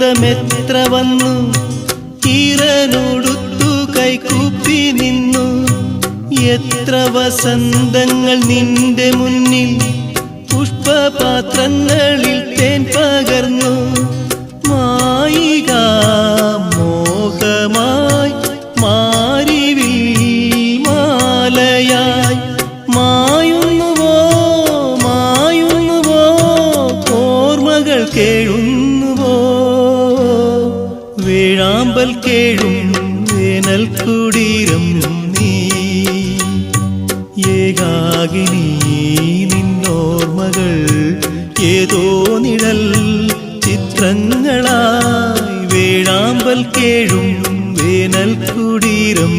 ആനന്ദമെത്ര വന്നു ഈറനോടുത്തു കൈകൂപ്പി നിന്നു എത്ര വസന്തങ്ങൾ നിന്റെ മുന്നിൽ പുഷ്പപാത്രങ്ങളിൽ തേൻ പകർന്നു മായിക മോഹമായി മാരിവിൽ മാലയായി മായുന്നുവോ ഓർമ്മകൾ കേഴുന്നുവോ വേഴാമ്പൽ കേഴും വേനൽ കുടീരം നീ ഏകാകിനി നിന്നോർമ്മകൾ ഏതോ നിഴൽ ചിത്രങ്ങളായി വേഴാമ്പൽ കേഴും വേനൽ കുടീരം